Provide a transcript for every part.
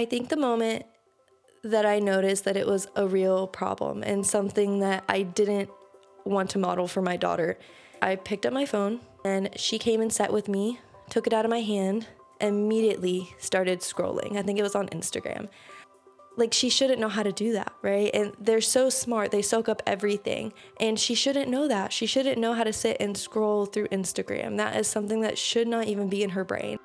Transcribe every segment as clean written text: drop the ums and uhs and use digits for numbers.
I think the moment that I noticed that it was a real problem and something that I didn't want to model for my daughter, I picked up my phone and she came and sat with me, took it out of my hand, immediately started scrolling. I think it was on Instagram. Like, she shouldn't know how to do that, right? And they're so smart, they soak up everything. And she shouldn't know that. She shouldn't know how to sit and scroll through Instagram. That is something that should not even be in her brain.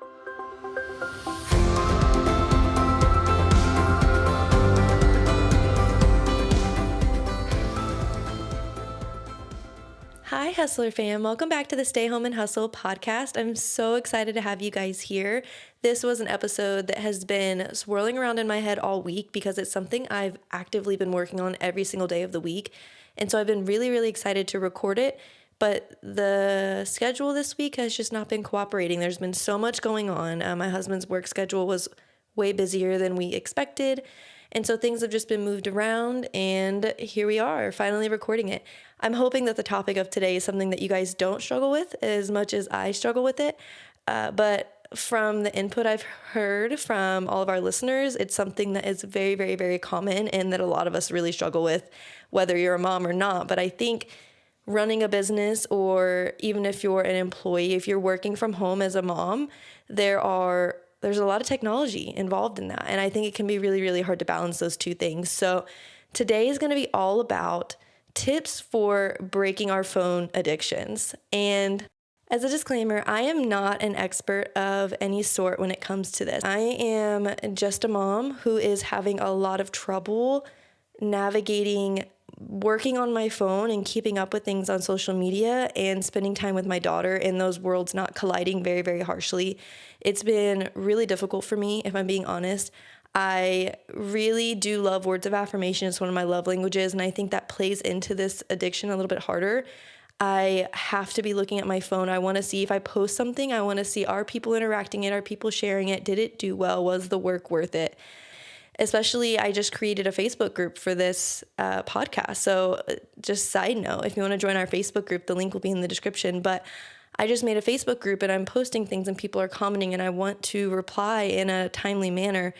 Hi, Hustler fam. Welcome back to the Stay Home and Hustle podcast. I'm so excited to have you guys here. This was an episode that has been swirling around in my head all week because it's something I've actively been working on every single day of the week. And so I've been really, really excited to record it. But the schedule this week has just not been cooperating. There's been so much going on. My husband's work schedule was way busier than we expected. And so things have just been moved around, and here we are, finally recording it. I'm hoping that the topic of today is something that you guys don't struggle with as much as I struggle with it. But from the input I've heard from all of our listeners, it's something that is very, very, very common and that a lot of us really struggle with, whether you're a mom or not. But I think running a business, or even if you're an employee, if you're working from home as a mom, there's a lot of technology involved in that. And I think it can be really, really hard to balance those two things. So today is going to be all about tips for breaking our phone addictions. And as a disclaimer, I am not an expert of any sort when it comes to this. I am just a mom who is having a lot of trouble navigating working on my phone and keeping up with things on social media and spending time with my daughter, and those worlds not colliding very, very harshly. It's been really difficult for me, if I'm being honest. I really do love words of affirmation. It's one of my love languages, and I think that plays into this addiction a little bit harder. I have to be looking at my phone. I want to see if I post something, I want to see, are people interacting it? Are people sharing it? Did it do well? Was the work worth it? Especially, I just created a Facebook group for this podcast. So just side note, if you want to join our Facebook group, the link will be in the description. But I just made a Facebook group and I'm posting things and people are commenting and I want to reply in a timely manner.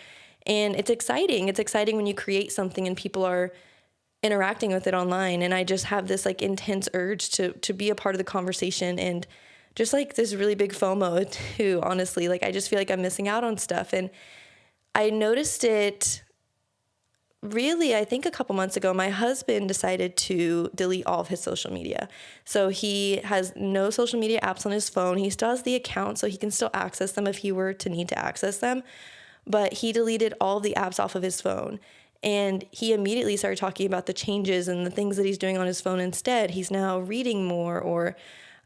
And it's exciting. It's exciting when you create something and people are interacting with it online. And I just have this like intense urge to be a part of the conversation, and just like this really big FOMO too, honestly. Like, I just feel like I'm missing out on stuff. And I noticed it really, I think a couple months ago. My husband decided to delete all of his social media. So he has no social media apps on his phone. He still has the account, so he can still access them if he were to need to access them. But he deleted all of the apps off of his phone. And he immediately started talking about the changes and the things that he's doing on his phone instead. He's now reading more, or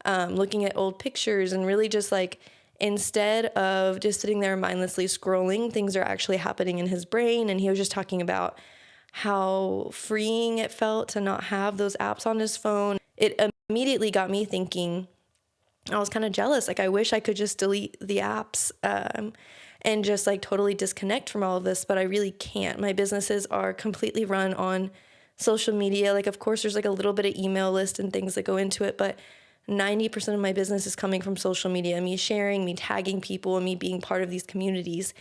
looking at old pictures, and really just like, instead of just sitting there mindlessly scrolling, things are actually happening in his brain. And he was just talking about how freeing it felt to not have those apps on his phone. It immediately got me thinking, I was kind of jealous. Like, I wish I could just delete the apps and just like totally disconnect from all of this, but I really can't. My businesses are completely run on social media. Like, of course, there's like a little bit of email list and things that go into it, but 90% of my business is coming from social media, me sharing, me tagging people, and me being part of these communities.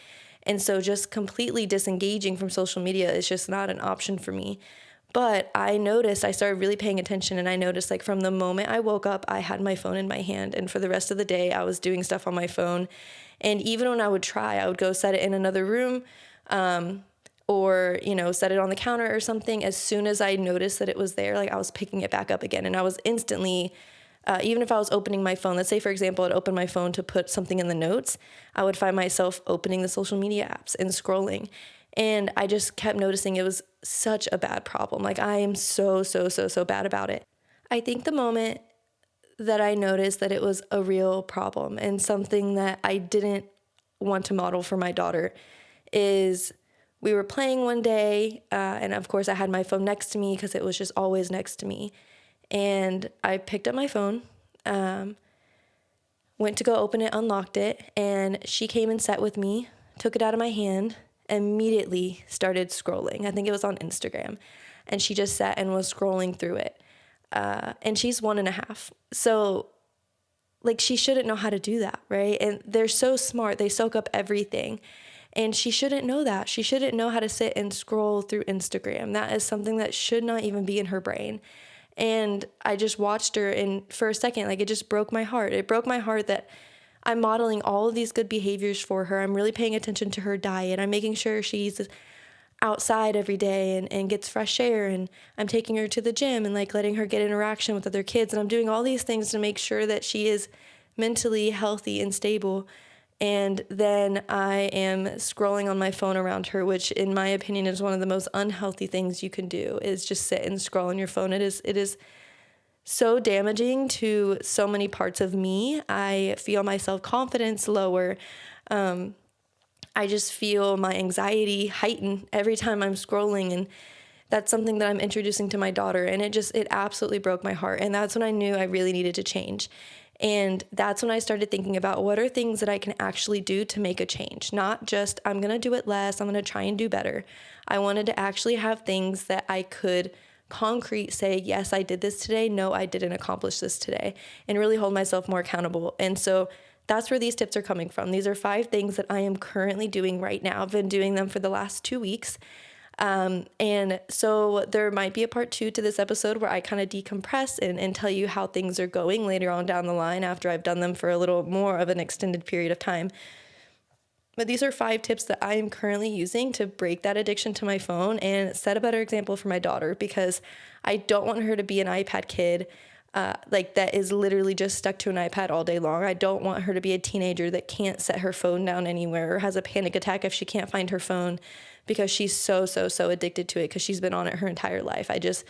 And so just completely disengaging from social media is just not an option for me. But I started really paying attention, and I noticed like from the moment I woke up, I had my phone in my hand, and for the rest of the day, I was doing stuff on my phone. And even when I would go set it in another room, or, set it on the counter or something. As soon as I noticed that it was there, like, I was picking it back up again, and I was instantly, even if I was opening my phone, let's say, for example, I'd open my phone to put something in the notes, I would find myself opening the social media apps and scrolling. And I just kept noticing it was such a bad problem. Like, I am so bad about it. I think the moment that I noticed that it was a real problem and something that I didn't want to model for my daughter is, we were playing one day, and of course I had my phone next to me because it was just always next to me. And I picked up my phone, went to go open it, unlocked it, and she came and sat with me, took it out of my hand, immediately started scrolling. I think it was on Instagram. And she just sat and was scrolling through it. And she's 1.5. So, like, she shouldn't know how to do that, right? And they're so smart. They soak up everything. And she shouldn't know that. She shouldn't know how to sit and scroll through Instagram. That is something that should not even be in her brain. And I just watched her, and for a second, like, it just broke my heart. It broke my heart that I'm modeling all of these good behaviors for her. I'm really paying attention to her diet. I'm making sure she's outside every day and gets fresh air, and I'm taking her to the gym and like letting her get interaction with other kids. And I'm doing all these things to make sure that she is mentally healthy and stable. And then I am scrolling on my phone around her, which in my opinion is one of the most unhealthy things you can do, is just sit and scroll on your phone. It is so damaging to so many parts of me. I feel my self-confidence lower. I just feel my anxiety heighten every time I'm scrolling, and that's something that I'm introducing to my daughter, and it absolutely broke my heart. And that's when I knew I really needed to change. And that's when I started thinking about what are things that I can actually do to make a change, not just I'm going to do it less, I'm going to try and do better. I wanted to actually have things that I could concrete say, yes, I did this today, no, I didn't accomplish this today, and really hold myself more accountable. And so that's where these tips are coming from. These are 5 things that I am currently doing right now. I've been doing them for the last 2 weeks. And so there might be a part 2 to this episode where I kind of decompress and tell you how things are going later on down the line after I've done them for a little more of an extended period of time. But these are 5 tips that I am currently using to break that addiction to my phone and set a better example for my daughter, because I don't want her to be an iPad kid like that is literally just stuck to an iPad all day long. I don't want her to be a teenager that can't set her phone down anywhere or has a panic attack if she can't find her phone because she's so addicted to it because she's been on it her entire life. It's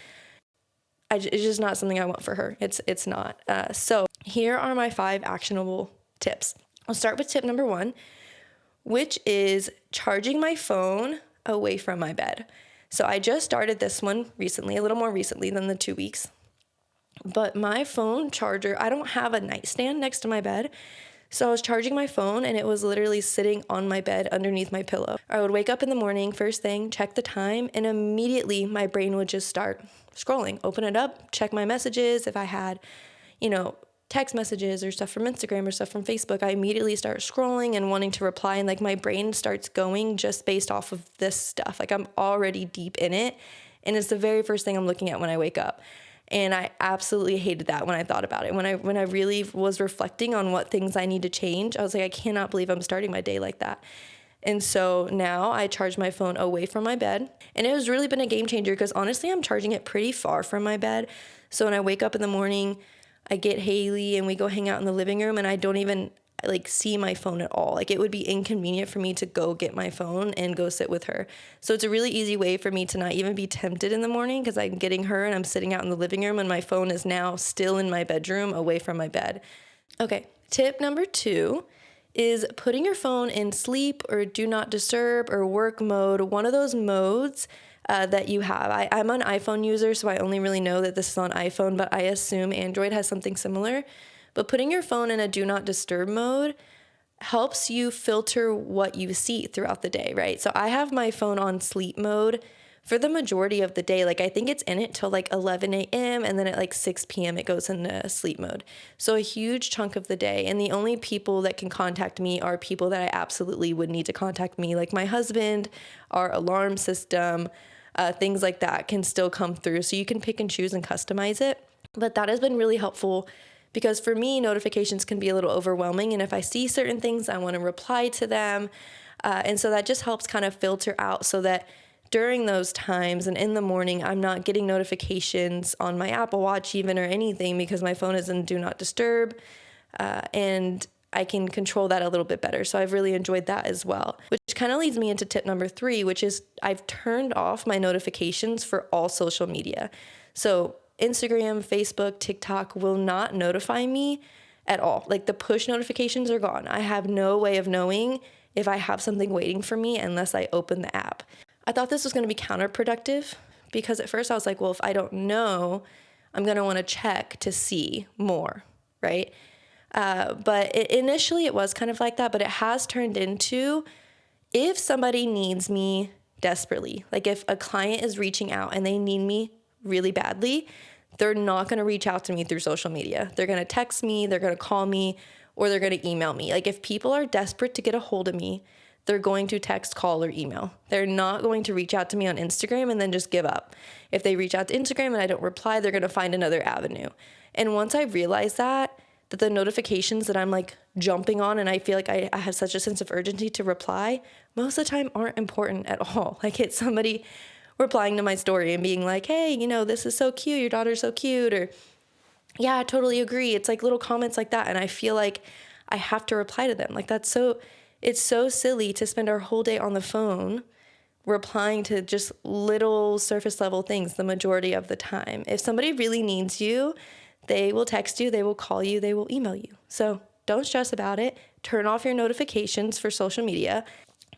just not something I want for her. It's not. So here are my 5 actionable tips. I'll start with tip number 1, which is charging my phone away from my bed. So I just started this one recently, a little more recently than the 2 weeks. But my phone charger, I don't have a nightstand next to my bed. So I was charging my phone and it was literally sitting on my bed underneath my pillow. I would wake up in the morning, first thing, check the time, and immediately my brain would just start scrolling. Open it up, check my messages. If I had, text messages or stuff from Instagram or stuff from Facebook, I immediately start scrolling and wanting to reply. And like my brain starts going just based off of this stuff. Like I'm already deep in it. And it's the very first thing I'm looking at when I wake up. And I absolutely hated that when I thought about it. When I really was reflecting on what things I need to change, I was like, I cannot believe I'm starting my day like that. And so now I charge my phone away from my bed. And it has really been a game changer because honestly, I'm charging it pretty far from my bed. So when I wake up in the morning, I get Haley and we go hang out in the living room and I don't even see my phone at all. Like it would be inconvenient for me to go get my phone and go sit with her. So it's a really easy way for me to not even be tempted in the morning because I'm getting her and I'm sitting out in the living room and my phone is now still in my bedroom away from my bed. Okay, tip number 2 is putting your phone in sleep or do not disturb or work mode, one of those modes that you have. I'm an iPhone user, so I only really know that this is on iPhone, but I assume Android has something similar. But putting your phone in a do not disturb mode helps you filter what you see throughout the day, right? So I have my phone on sleep mode for the majority of the day. Like I think it's in it till 11 a.m. and then at 6 p.m. it goes into sleep mode. So a huge chunk of the day. And the only people that can contact me are people that I absolutely would need to contact me, like my husband, our alarm system, things like that can still come through. So you can pick and choose and customize it. But that has been really helpful because for me, notifications can be a little overwhelming. And if I see certain things, I want to reply to them. And so that just helps kind of filter out so that during those times and in the morning, I'm not getting notifications on my Apple Watch even or anything because my phone is in do not disturb. And I can control that a little bit better. So I've really enjoyed that as well, which kind of leads me into tip number 3, which is I've turned off my notifications for all social media. So Instagram, Facebook, TikTok will not notify me at all. Like the push notifications are gone. I have no way of knowing if I have something waiting for me unless I open the app. I thought this was going to be counterproductive because at first I was like, well, if I don't know, I'm going to want to check to see more, right? But initially it was kind of like that, but it has turned into if somebody needs me desperately, like if a client is reaching out and they need me really badly, they're not going to reach out to me through social media. They're going to text me, they're going to call me, or they're going to email me. Like if people are desperate to get a hold of me, they're going to text, call, or email. They're not going to reach out to me on Instagram and then just give up. If they reach out to Instagram and I don't reply, they're going to find another avenue. And once I realize that the notifications that I'm like jumping on and I feel like I have such a sense of urgency to reply, most of the time aren't important at all. Like it's somebody replying to my story and being like, hey, this is so cute. Your daughter's so cute. Or yeah, I totally agree. It's like little comments like that. And I feel like I have to reply to them. Like it's so silly to spend our whole day on the phone replying to just little surface level things the majority of the time. If somebody really needs you, they will text you, they will call you, they will email you. So don't stress about it. Turn off your notifications for social media.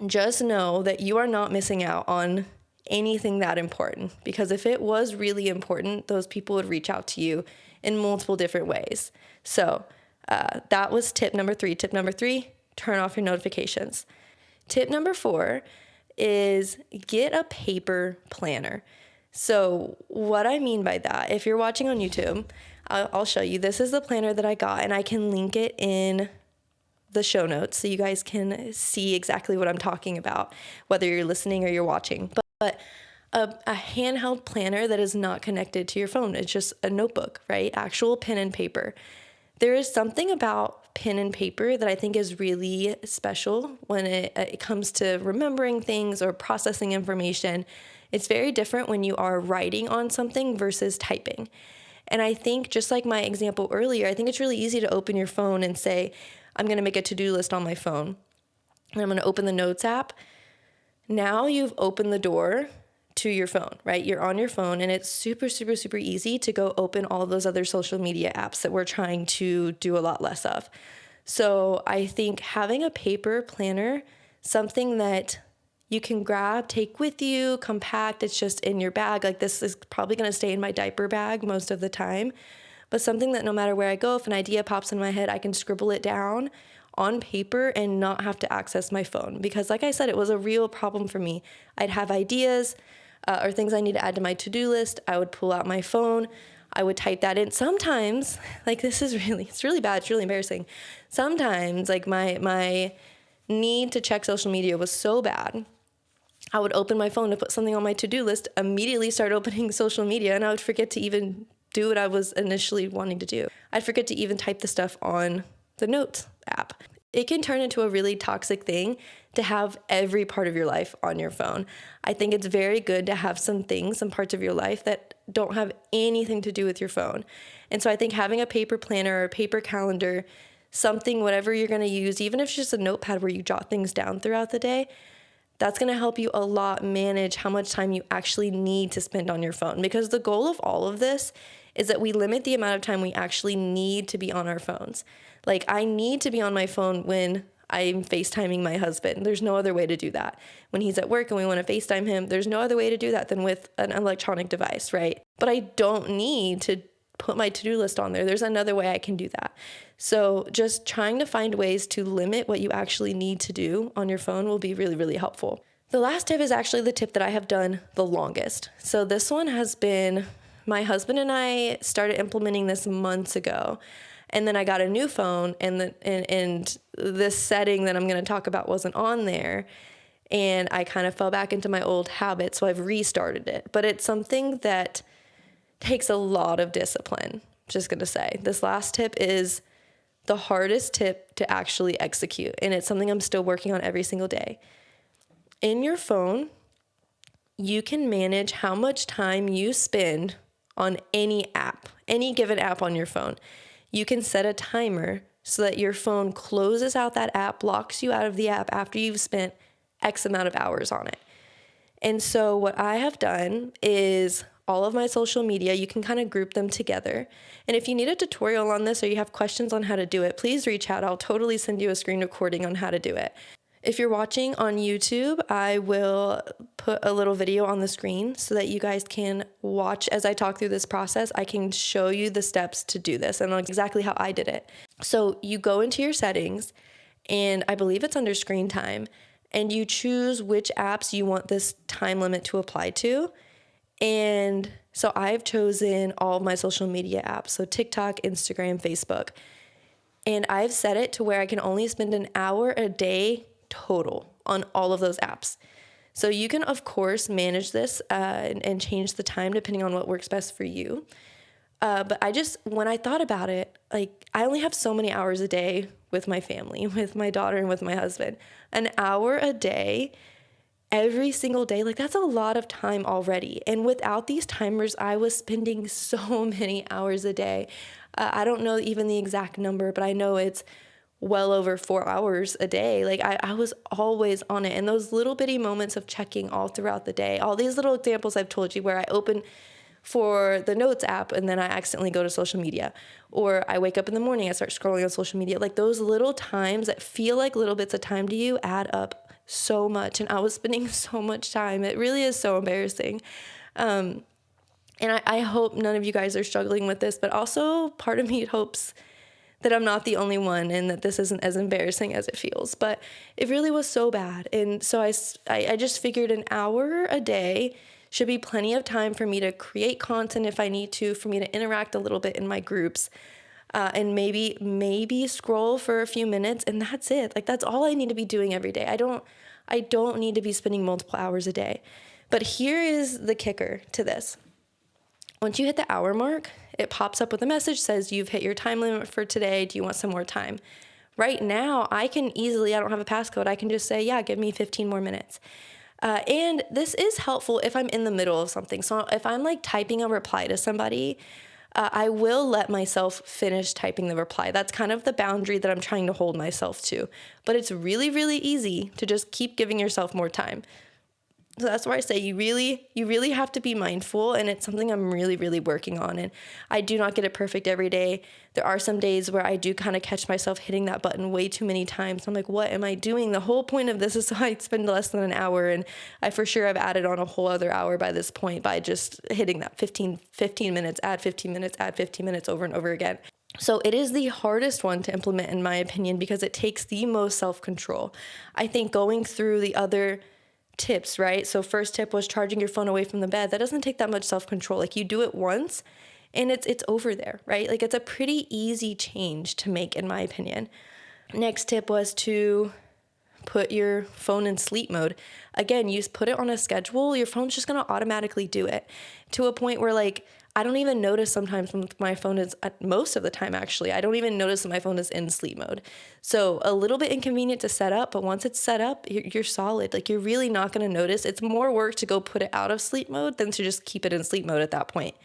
Just know that you are not missing out on anything that important, because if it was really important, those people would reach out to you in multiple different ways. So that was tip number 3. Tip number 3, turn off your notifications. Tip number 4 is get a paper planner. So what I mean by that, if you're watching on YouTube, I'll show you. This is the planner that I got, and I can link it in the show notes so you guys can see exactly what I'm talking about, whether you're listening or you're watching. But a handheld planner that is not connected to your phone. It's just a notebook, right? Actual pen and paper. There is something about pen and paper that I think is really special when it comes to remembering things or processing information. It's very different when you are writing on something versus typing. And I think, just like my example earlier, I think it's really easy to open your phone and say, I'm going to make a to-do list on my phone, and I'm going to open the Notes app. Now you've opened the door to your phone, right? You're on your phone, and it's super, super, super easy to go open all of those other social media apps that we're trying to do a lot less of. So I think having a paper planner, something that you can grab, take with you, compact, it's just in your bag. Like this is probably going to stay in my diaper bag most of the time, but something that no matter where I go, if an idea pops in my head, I can scribble it down on paper and not have to access my phone. Because like I said, it was a real problem for me. I'd have ideas or things I need to add to my to-do list. I would pull out my phone. I would type that in. Sometimes, like it's really bad. It's really embarrassing. Sometimes like my need to check social media was so bad, I would open my phone to put something on my to-do list, immediately start opening social media, and I would forget to even do what I was initially wanting to do. I'd forget to even type the stuff on the Notes app. It can turn into a really toxic thing to have every part of your life on your phone. I think it's very good to have some parts of your life that don't have anything to do with your phone. And so I think having a paper planner or a paper calendar, something, whatever you're going to use, even if it's just a notepad where you jot things down throughout the day, that's going to help you a lot manage how much time you actually need to spend on your phone. Because the goal of all of this is that we limit the amount of time we actually need to be on our phones. Like I need to be on my phone when I'm FaceTiming my husband. There's no other way to do that. When he's at work and we want to FaceTime him, there's no other way to do that than with an electronic device, right? But I don't need to put my to-do list on there. There's another way I can do that. So just trying to find ways to limit what you actually need to do on your phone will be really, really helpful. The last tip is actually the tip that I have done the longest. So this one has been, my husband and I started implementing this months ago. And then I got a new phone, and this setting that I'm going to talk about wasn't on there. And I kind of fell back into my old habit, so I've restarted it. But it's something that takes a lot of discipline. Just going to say, this last tip is the hardest tip to actually execute. And it's something I'm still working on every single day. In your phone, you can manage how much time you spend on any app, any given app on your phone. You can set a timer so that your phone closes out that app, locks you out of the app after you've spent X amount of hours on it. And so what I have done is all of my social media, you can kind of group them together. And if you need a tutorial on this or you have questions on how to do it, please reach out. I'll totally send you a screen recording on how to do it. If you're watching on YouTube, I will put a little video on the screen so that you guys can watch as I talk through this process. I can show you the steps to do this and exactly how I did it. So you go into your settings, and I believe it's under screen time, and you choose which apps you want this time limit to apply to. And so I've chosen all of my social media apps, so TikTok, Instagram, Facebook. And I've set it to where I can only spend an hour a day total on all of those apps. So you can, of course, manage this and change the time depending on what works best for you. But when I thought about it, like I only have so many hours a day with my family, with my daughter and with my husband. An hour a day, every single day, like that's a lot of time already. And without these timers, I was spending so many hours a day. I don't know even the exact number, but I know it's well over 4 hours a day. Like I was always on it. And those little bitty moments of checking all throughout the day, all these little examples I've told you where I open for the notes app and then I accidentally go to social media, or I wake up in the morning, I start scrolling on social media. Like those little times that feel like little bits of time to you add up so much. And I was spending so much time. It really is so embarrassing. And I hope none of you guys are struggling with this, but also part of me hopes that I'm not the only one and that this isn't as embarrassing as it feels. But it really was so bad. And so I just figured an hour a day should be plenty of time for me to create content if I need to, for me to interact a little bit in my groups, and maybe scroll for a few minutes, and that's it. Like that's all I need to be doing every day. I don't need to be spending multiple hours a day. But here is the kicker to this. Once you hit the hour mark, it pops up with a message, says you've hit your time limit for today. Do you want some more time? Right now, I don't have a passcode. I can just say, yeah, give me 15 more minutes. And this is helpful if I'm in the middle of something. So if I'm like typing a reply to somebody, I will let myself finish typing the reply. That's kind of the boundary that I'm trying to hold myself to. But it's really, really easy to just keep giving yourself more time. So that's where I say you really have to be mindful, and it's something I'm really, really working on. And I do not get it perfect every day. There are some days where I do kind of catch myself hitting that button way too many times. I'm like, what am I doing? The whole point of this is so I spend less than an hour, and I for sure have added on a whole other hour by this point by just hitting that 15 minutes, add 15 minutes, add 15 minutes over and over again. So it is the hardest one to implement, in my opinion, because it takes the most self-control. I think going through the other tips, right? So first tip was charging your phone away from the bed. That doesn't take that much self-control. Like you do it once and it's over there, right? Like it's a pretty easy change to make, in my opinion. Next tip was to put your phone in sleep mode. Again, you put it on a schedule, your phone's just going to automatically do it to a point where like I don't even notice sometimes when my phone is, most of the time actually, I don't even notice that my phone is in sleep mode. So a little bit inconvenient to set up, but once it's set up, you're solid. Like you're really not going to notice. It's more work to go put it out of sleep mode than to just keep it in sleep mode at that point.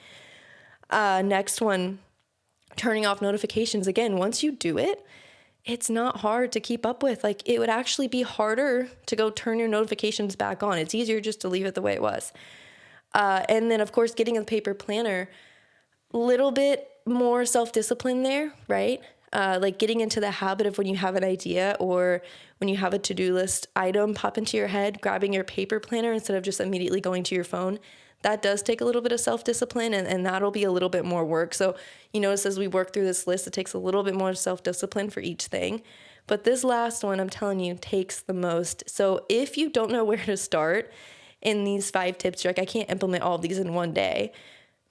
Next one, turning off notifications. Again, once you do it, it's not hard to keep up with. Like it would actually be harder to go turn your notifications back on. It's easier just to leave it the way it was. And then, of course, getting a paper planner, little bit more self-discipline there, right? Like getting into the habit of when you have an idea or when you have a to-do list item pop into your head, grabbing your paper planner instead of just immediately going to your phone. That does take a little bit of self-discipline, and that'll be a little bit more work. So you notice as we work through this list, it takes a little bit more self-discipline for each thing. But this last one, I'm telling you, takes the most. So if you don't know where to start in these 5 tips, you're like, I can't implement all of these in one day.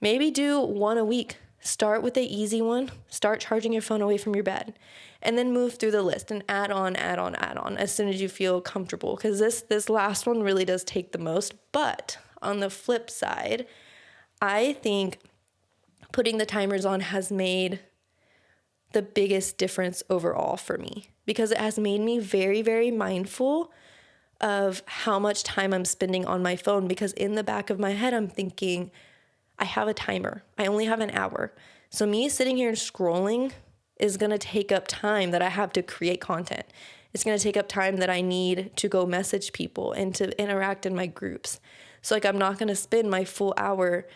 Maybe do one a week. Start with the easy one. Start charging your phone away from your bed. And then move through the list and add on as soon as you feel comfortable. Because this last one really does take the most. But on the flip side, I think putting the timers on has made the biggest difference overall for me. Because it has made me very, very mindful of how much time I'm spending on my phone, because in the back of my head, I'm thinking, I have a timer. I only have an hour. So me sitting here and scrolling is going to take up time that I have to create content. It's going to take up time that I need to go message people and to interact in my groups. So like, I'm not going to spend my full hour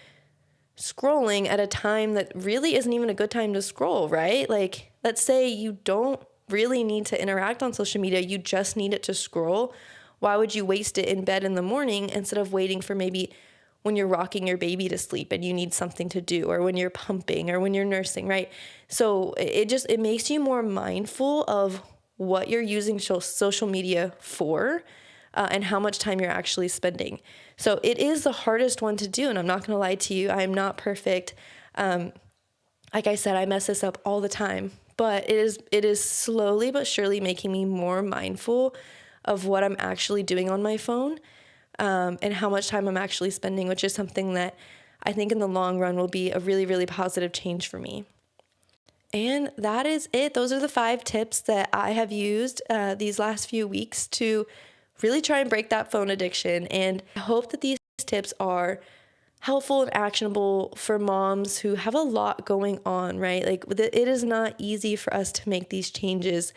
scrolling at a time that really isn't even a good time to scroll, right? Like, let's say you don't really need to interact on social media. You just need it to scroll. Why would you waste it in bed in the morning instead of waiting for maybe when you're rocking your baby to sleep and you need something to do, or when you're pumping, or when you're nursing, right? So it makes you more mindful of what you're using social media for, and how much time you're actually spending. So it is the hardest one to do, and I'm not going to lie to you, I am not perfect. Like I said, I mess this up all the time, but it is slowly but surely making me more mindful of what I'm actually doing on my phone, and how much time I'm actually spending, which is something that I think in the long run will be a really, really positive change for me. And that is it. Those are the 5 tips that I have used these last few weeks to really try and break that phone addiction. And I hope that these tips are helpful and actionable for moms who have a lot going on, right? Like, it is not easy for us to make these changes.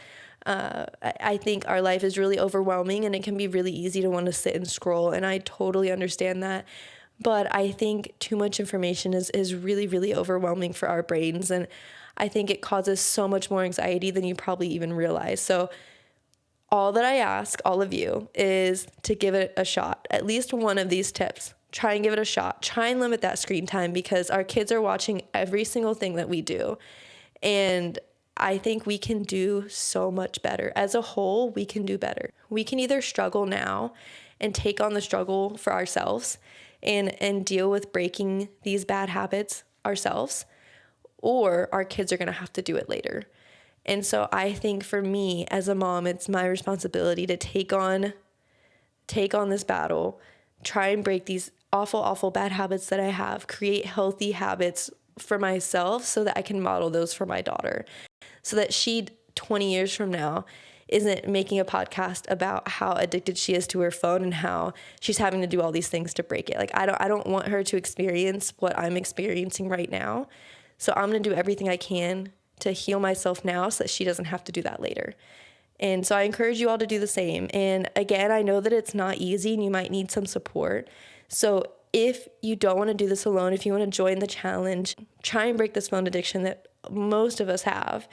I think our life is really overwhelming, and it can be really easy to want to sit and scroll. And I totally understand that. But I think too much information is really, really overwhelming for our brains. And I think it causes so much more anxiety than you probably even realize. So all that I ask all of you is to give it a shot. At least one of these tips. Try and give it a shot. Try and limit that screen time, because our kids are watching every single thing that we do. And I think we can do so much better. As a whole, we can do better. We can either struggle now and take on the struggle for ourselves and deal with breaking these bad habits ourselves, or our kids are going to have to do it later. And so I think for me as a mom, it's my responsibility to take on this battle, try and break these awful, awful bad habits that I have, create healthy habits for myself so that I can model those for my daughter, so that she 20 years from now isn't making a podcast about how addicted she is to her phone and how she's having to do all these things to break it. Like, I don't want her to experience what I'm experiencing right now. So I'm going to do everything I can to heal myself now so that she doesn't have to do that later. And so I encourage you all to do the same. And again, I know that it's not easy and you might need some support. So if you don't want to do this alone, if you want to join the challenge, try and break this phone addiction that most of us have,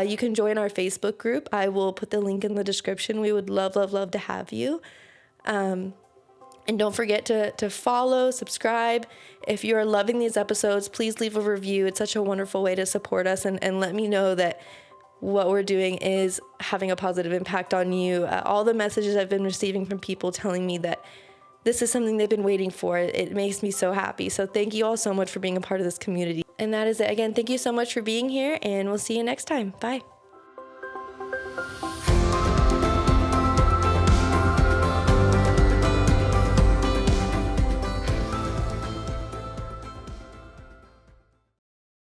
you can join our Facebook group. I will put the link in the description. We would love, love, love to have you. And don't forget to follow, subscribe. If you are loving these episodes, please leave a review. It's such a wonderful way to support us and let me know that what we're doing is having a positive impact on you. All the messages I've been receiving from people telling me that this is something they've been waiting for, it makes me so happy. So thank you all so much for being a part of this community. And that is it. Again, thank you so much for being here, and we'll see you next time. Bye.